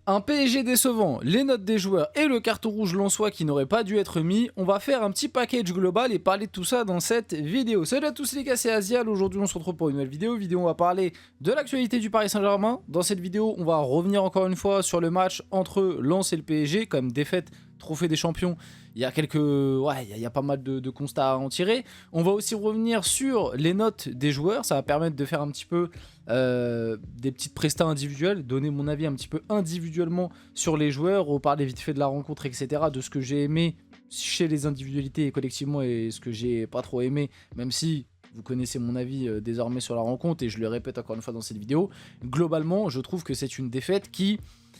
Un PSG décevant, les notes des joueurs et le carton rouge lensois qui n'aurait pas dû être mis. On va faire un petit package global et parler de tout ça dans cette vidéo. Salut à tous les gars, c'est Azial. Aujourd'hui on se retrouve pour une nouvelle vidéo. On va parler de l'actualité du Paris Saint-Germain. Dans cette vidéo, on va revenir encore une fois sur le match entre Lens et le PSG. Comme défaite, trophée des champions, il y a quelques... Ouais, il y a pas mal de constats à en tirer. On va aussi revenir sur les notes des joueurs. Ça va permettre de faire un petit peu des petites prestats individuelles, donner mon avis un petit peu individuellement sur les joueurs, reparler vite fait de la rencontre, etc., de ce que j'ai aimé chez les individualités et collectivement et ce que j'ai pas trop aimé, même si vous connaissez mon avis désormais sur la rencontre et je le répète encore une fois dans cette vidéo. Globalement, je trouve que c'est une défaite qui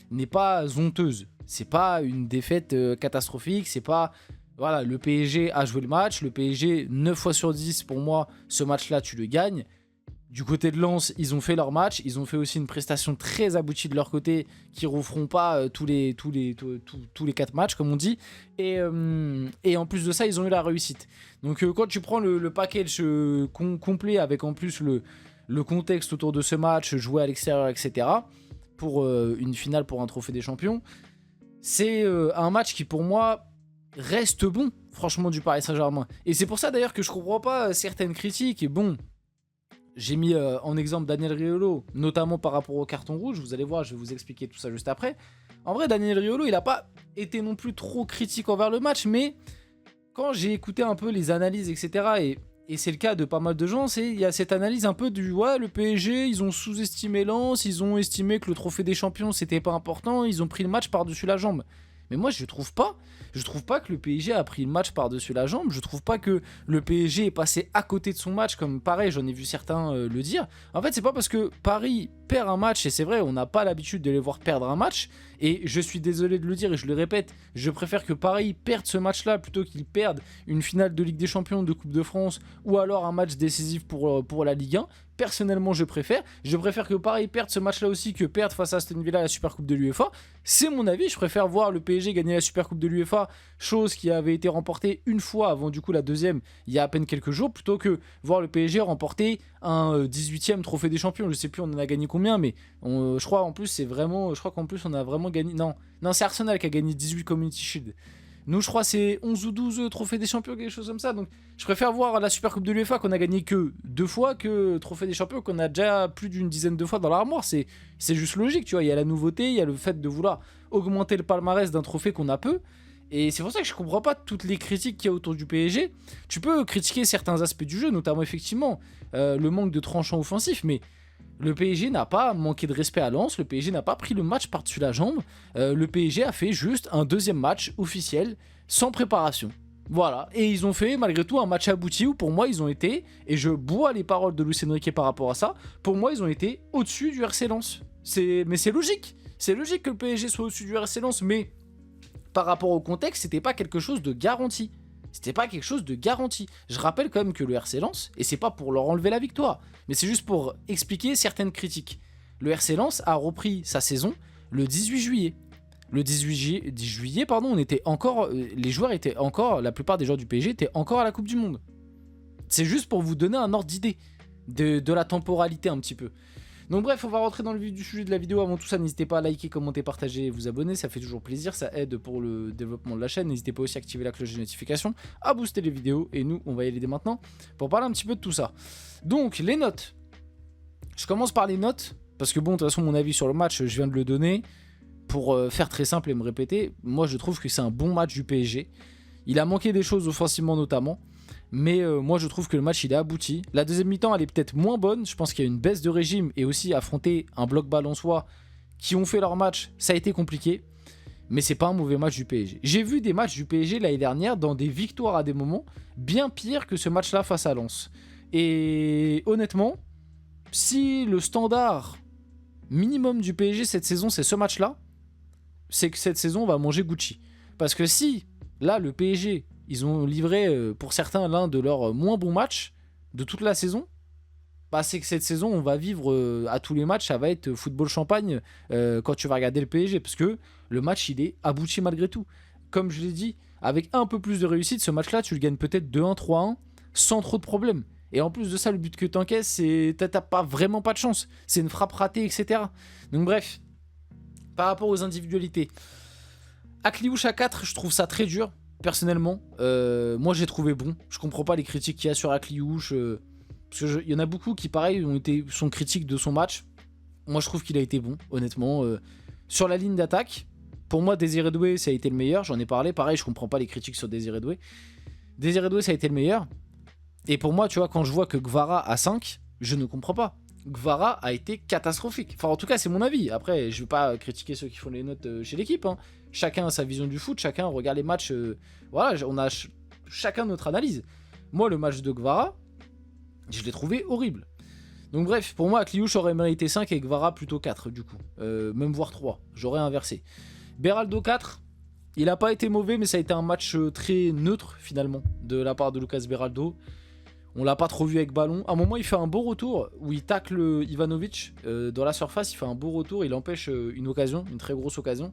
n'est pas honteuse. C'est pas une défaite catastrophique, c'est pas... Voilà, le PSG a joué le match, le PSG 9 fois sur 10 pour moi, ce match-là tu le gagnes. Du côté de Lens, ils ont fait leur match, ils ont fait aussi une prestation très aboutie de leur côté, qui ne referont pas tous les 4 matchs, comme on dit. Et en plus de ça, ils ont eu la réussite. Donc quand tu prends le package complet, avec en plus le contexte autour de ce match, joué à l'extérieur, etc., pour une finale pour un trophée des champions, c'est un match qui pour moi reste bon, franchement, du Paris Saint-Germain. Et c'est pour ça d'ailleurs que je ne comprends pas certaines critiques. Et bon... J'ai mis en exemple Daniel Riolo, notamment par rapport au carton rouge. Vous allez voir, je vais vous expliquer tout ça juste après. En vrai, Daniel Riolo, il n'a pas été non plus trop critique envers le match, mais quand j'ai écouté un peu les analyses, etc., et c'est le cas de pas mal de gens, il y a cette analyse un peu du « ouais, le PSG, ils ont sous-estimé Lens, ils ont estimé que le trophée des champions, c'était pas important, ils ont pris le match par-dessus la jambe ». Mais moi, je trouve pas. Je trouve pas que le PSG a pris le match par-dessus la jambe. Je trouve pas que le PSG est passé à côté de son match, comme pareil, j'en ai vu certains le dire. En fait, c'est pas parce que Paris perd un match, et c'est vrai, on n'a pas l'habitude de les voir perdre un match, et je suis désolé de le dire, et je le répète, je préfère que Paris perde ce match-là plutôt qu'ils perdent une finale de Ligue des Champions, de Coupe de France, ou alors un match décisif pour la Ligue 1. Personnellement, je préfère que Paris perde ce match-là aussi que perdre face à Aston Villa la Super Coupe de l'UEFA. C'est mon avis, je préfère voir le PSG gagner la Super Coupe de l'UEFA, chose qui avait été remportée une fois avant du coup la deuxième, il y a à peine quelques jours, plutôt que voir le PSG remporter un 18e trophée des champions. Je sais plus on en a gagné combien, mais je crois en plus c'est vraiment, je crois qu'en plus on a vraiment gagné, non c'est Arsenal qui a gagné 18 Community Shield. Nous, je crois c'est 11 ou 12 trophées des champions, quelque chose comme ça. Donc, je préfère voir la Super Coupe de l'UEFA qu'on a gagné que 2 fois que trophée des champions qu'on a déjà plus d'une dizaine de fois dans l'armoire. C'est juste logique, tu vois. Il y a la nouveauté, il y a le fait de vouloir augmenter le palmarès d'un trophée qu'on a peu. Et c'est pour ça que je comprends pas toutes les critiques qu'il y a autour du PSG. Tu peux critiquer certains aspects du jeu, notamment effectivement le manque de tranchant offensif, mais... Le PSG n'a pas manqué de respect à Lens, le PSG n'a pas pris le match par-dessus la jambe, le PSG a fait juste un deuxième match officiel, sans préparation. Voilà, et ils ont fait malgré tout un match abouti où pour moi ils ont été, et je bois les paroles de Luis Enrique par rapport à ça, pour moi ils ont été au-dessus du RC Lens. Mais c'est logique que le PSG soit au-dessus du RC Lens, mais par rapport au contexte, c'était pas quelque chose de garanti. C'était pas quelque chose de garanti. Je rappelle quand même que le RC Lens, et c'est pas pour leur enlever la victoire, mais c'est juste pour expliquer certaines critiques. Le RC Lens a repris sa saison le 18 juillet. Le 18 juillet, pardon, on était encore, les joueurs étaient encore, la plupart des joueurs du PSG étaient encore à la Coupe du Monde. C'est juste pour vous donner un ordre d'idée de la temporalité un petit peu. Donc bref, on va rentrer dans le vif du sujet de la vidéo. Avant tout ça, n'hésitez pas à liker, commenter, partager et vous abonner, ça fait toujours plaisir, ça aide pour le développement de la chaîne. N'hésitez pas aussi à activer la cloche de notification, à booster les vidéos, et nous, on va y aller dès maintenant pour parler un petit peu de tout ça. Donc, les notes. Je commence par les notes, parce que bon, de toute façon, mon avis sur le match, je viens de le donner. Pour faire très simple et me répéter, moi je trouve que c'est un bon match du PSG. Il a manqué des choses offensivement notamment, mais moi je trouve que le match il est abouti. La deuxième mi-temps elle est peut-être moins bonne, je pense qu'il y a une baisse de régime et aussi affronter un bloc balançois qui ont fait leur match, ça a été compliqué, mais c'est pas un mauvais match du PSG. J'ai vu des matchs du PSG l'année dernière dans des victoires à des moments bien pires que ce match-là face à Lens. Et honnêtement, si le standard minimum du PSG cette saison c'est ce match-là, c'est que cette saison on va manger Gucci. Parce que si, là, le PSG, ils ont livré, pour certains, l'un de leurs moins bons matchs de toute la saison, bah c'est que cette saison, on va vivre à tous les matchs, ça va être football champagne quand tu vas regarder le PSG, parce que le match, il est abouti malgré tout. Comme je l'ai dit, avec un peu plus de réussite, ce match-là, tu le gagnes peut-être 2-1, 3-1, sans trop de problèmes. Et en plus de ça, le but que t'encaisses, t'as pas vraiment pas de chance. C'est une frappe ratée, etc. Donc bref, Par rapport aux individualités, Akliouche à 4, je trouve ça très dur, personnellement. Moi, j'ai trouvé bon. Je comprends pas les critiques qu'il y a sur Akliouche. Parce qu'il y en a beaucoup qui, pareil, sont critiques de son match. Moi, je trouve qu'il a été bon, honnêtement. Sur la ligne d'attaque, pour moi, Désiré Doué, ça a été le meilleur. J'en ai parlé. Pareil, je comprends pas les critiques sur Désiré Doué. Désiré Doué, ça a été le meilleur. Et pour moi, tu vois, quand je vois que Guevara a 5, je ne comprends pas. Guevara a été catastrophique. Enfin, en tout cas, c'est mon avis. Après, je ne vais pas critiquer ceux qui font les notes chez l'équipe. Hein. Chacun a sa vision du foot, chacun regarde les matchs. Voilà, on a chacun notre analyse. Moi, le match de Guevara, je l'ai trouvé horrible. Donc bref, pour moi, Akliouche aurait mérité 5 et Guevara plutôt 4 du coup. Même voire 3. J'aurais inversé. Beraldo 4, il n'a pas été mauvais, mais ça a été un match très neutre finalement de la part de Lucas Beraldo. On l'a pas trop vu avec ballon. À un moment, il fait un beau retour où il tacle Ivanovic dans la surface. Il fait un beau retour, il empêche une occasion, une très grosse occasion.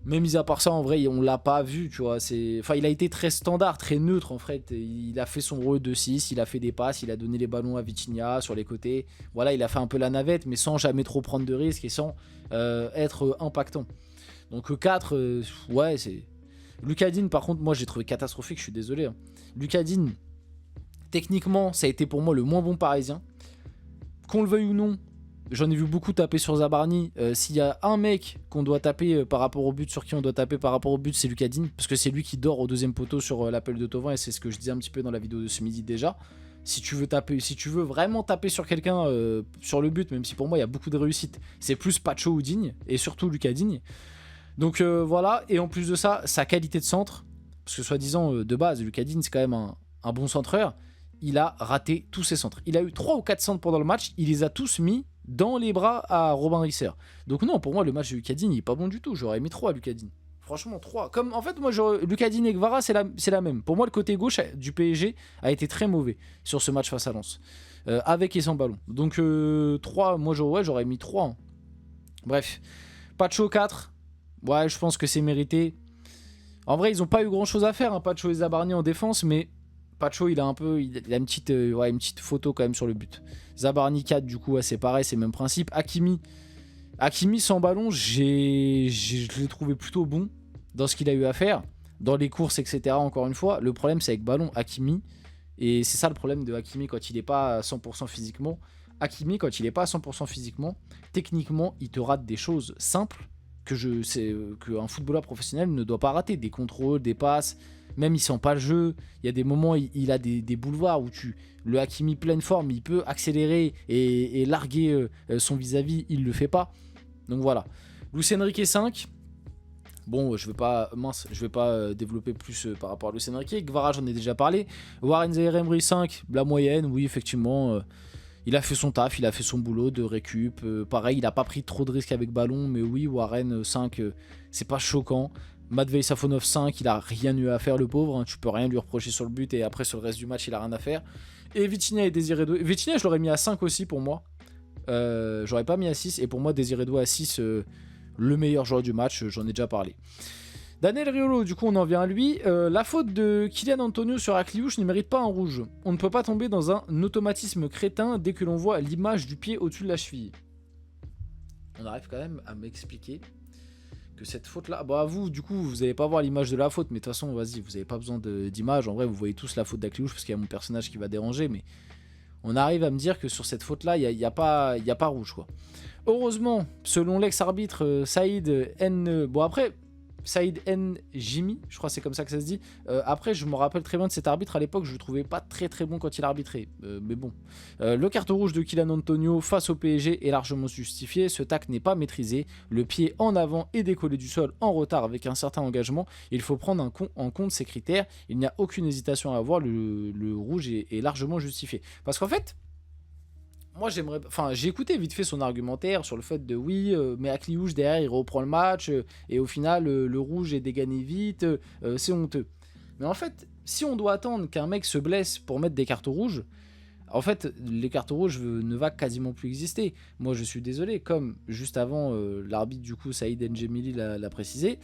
Mais mis à part ça, en vrai, on l'a pas vu, tu vois. Enfin, il a été très standard, très neutre en fait. Il a fait son rôle de 6, il a fait des passes, il a donné les ballons à Vitinha sur les côtés. Voilà, il a fait un peu la navette, mais sans jamais trop prendre de risques et sans être impactant. Donc 4, ouais, c'est... Lucadine, par contre, moi j'ai trouvé catastrophique, je suis désolé. Hein. Lucadine, techniquement, ça a été pour moi le moins bon parisien. Qu'on le veuille ou non, j'en ai vu beaucoup taper sur Zabarni. S'il y a un mec qu'on doit taper par rapport au but, sur qui on doit taper par rapport au but, c'est Lucadine. Parce que c'est lui qui dort au deuxième poteau sur l'appel de Thauvin. Et c'est ce que je disais un petit peu dans la vidéo de ce midi déjà. Si tu veux vraiment taper sur quelqu'un sur le but, même si pour moi il y a beaucoup de réussite, c'est plus Pacho ou Digne. Et surtout Lucadine. Donc voilà. Et en plus de ça, sa qualité de centre. Parce que soi-disant, de base, Lucadine, c'est quand même un bon centreur. Il a raté tous ses centres. Il a eu 3 ou 4 centres pendant le match. Il les a tous mis dans les bras à Robin Risser. Donc non, pour moi, le match de Lucadine, il est pas bon du tout. J'aurais mis 3 à Lucadine. Franchement, 3. Comme, en fait, moi, Lucadine et Guevara, c'est la même. Pour moi, le côté gauche du PSG a été très mauvais sur ce match face à Lens. Avec et sans ballon. Donc 3, moi, j'aurais mis 3. Hein. Bref. Pacho 4. Ouais, je pense que c'est mérité. En vrai, ils n'ont pas eu grand-chose à faire, hein, Pacho et Zabarni en défense, mais... Pacho, il a une petite photo quand même sur le but. Zabarni 4, du coup, ouais, c'est pareil, c'est le même principe. Hakimi sans ballon, je l'ai trouvé plutôt bon dans ce qu'il a eu à faire, dans les courses, etc. Encore une fois, le problème c'est avec ballon, Hakimi, et c'est ça le problème de Hakimi quand il n'est pas à 100% physiquement. Hakimi, quand il n'est pas à 100% physiquement, techniquement, il te rate des choses simples qu'un footballeur professionnel ne doit pas rater. Des contrôles, des passes... Même il sent pas le jeu, il y a des moments il a des boulevards où le Hakimi pleine forme, il peut accélérer et larguer son vis-à-vis, il le fait pas. Donc voilà. Luis Enrique 5. Bon, je vais pas développer plus par rapport à Luis Enrique. Guevara, j'en ai déjà parlé. Warren Zaïre-Emery 5, la moyenne, oui effectivement. Il a fait son taf, il a fait son boulot de récup. Pareil, il a pas pris trop de risques avec ballon, mais oui, Warren 5, c'est pas choquant. Matvei Safonov 5, il a rien eu à faire le pauvre, hein. Tu peux rien lui reprocher sur le but et après sur le reste du match il a rien à faire. Et Vitinha et Désiré Doué, Vitinha je l'aurais mis à 5 aussi pour moi, j'aurais pas mis à 6 et pour moi Désiré Doué à 6, le meilleur joueur du match, j'en ai déjà parlé. Daniel Riolo, du coup on en vient à lui, la faute de Kylian Antonio sur Akliouche ne mérite pas un rouge, on ne peut pas tomber dans un automatisme crétin dès que l'on voit l'image du pied au-dessus de la cheville. On arrive quand même à m'expliquer que cette faute là, bah vous du coup vous allez pas voir l'image de la faute, mais de toute façon vas-y, vous avez pas besoin d'image, en vrai vous voyez tous la faute d'Akliouche parce qu'il y a mon personnage qui va déranger, mais on arrive à me dire que sur cette faute là il y a pas rouge quoi. Heureusement, selon l'ex-arbitre Saïd N, bon après Saïd N Jimmy, je crois que c'est comme ça que ça se dit. Après, je me rappelle très bien de cet arbitre à l'époque, je le trouvais pas très très bon quand il arbitrait. Mais bon. Le carton rouge de Kylian Antonio face au PSG est largement justifié. Ce tacle n'est pas maîtrisé. Le pied en avant est décollé du sol en retard avec un certain engagement. Il faut prendre en compte ces critères. Il n'y a aucune hésitation à avoir. Le rouge est largement justifié. Parce qu'en fait, moi j'ai écouté vite fait son argumentaire sur le fait de oui, mais Akliouche derrière il reprend le match et au final le rouge est dégainé vite, c'est honteux. Mais en fait, si on doit attendre qu'un mec se blesse pour mettre des cartons rouges, en fait les cartons rouges ne va quasiment plus exister. Moi je suis désolé, comme juste avant l'arbitre du coup Saïd N'Djemili l'a précisé,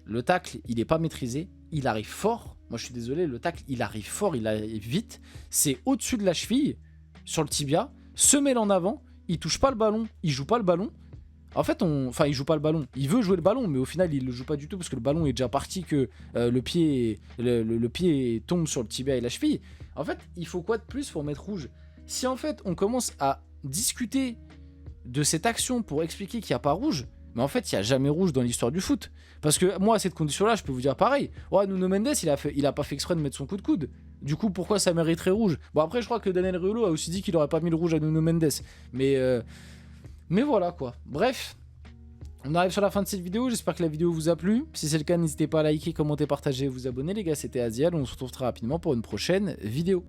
le tacle il est pas maîtrisé, il arrive fort. Moi je suis désolé, le tacle il arrive fort, il arrive vite, c'est au-dessus de la cheville, sur le tibia. Se mêle en avant, il touche pas le ballon, il joue pas le ballon. En fait, enfin, il joue pas le ballon. Il veut jouer le ballon, mais au final, il le joue pas du tout parce que le ballon est déjà parti, que le pied tombe sur le tibia et la cheville. En fait, il faut quoi de plus pour mettre rouge? Si en fait, on commence à discuter de cette action pour expliquer qu'il n'y a pas rouge, mais en fait, il n'y a jamais rouge dans l'histoire du foot. Parce que moi, à cette condition-là, je peux vous dire pareil. Ouais, Nuno Mendes, il a pas fait exprès de mettre son coup de coude. Du coup, pourquoi ça mériterait rouge? Bon, après, je crois que Daniel Riolo a aussi dit qu'il aurait pas mis le rouge à Nuno Mendes. Mais voilà quoi. Bref, on arrive sur la fin de cette vidéo. J'espère que la vidéo vous a plu. Si c'est le cas, n'hésitez pas à liker, commenter, partager, vous abonner. Les gars, c'était Azial. On se retrouve très rapidement pour une prochaine vidéo.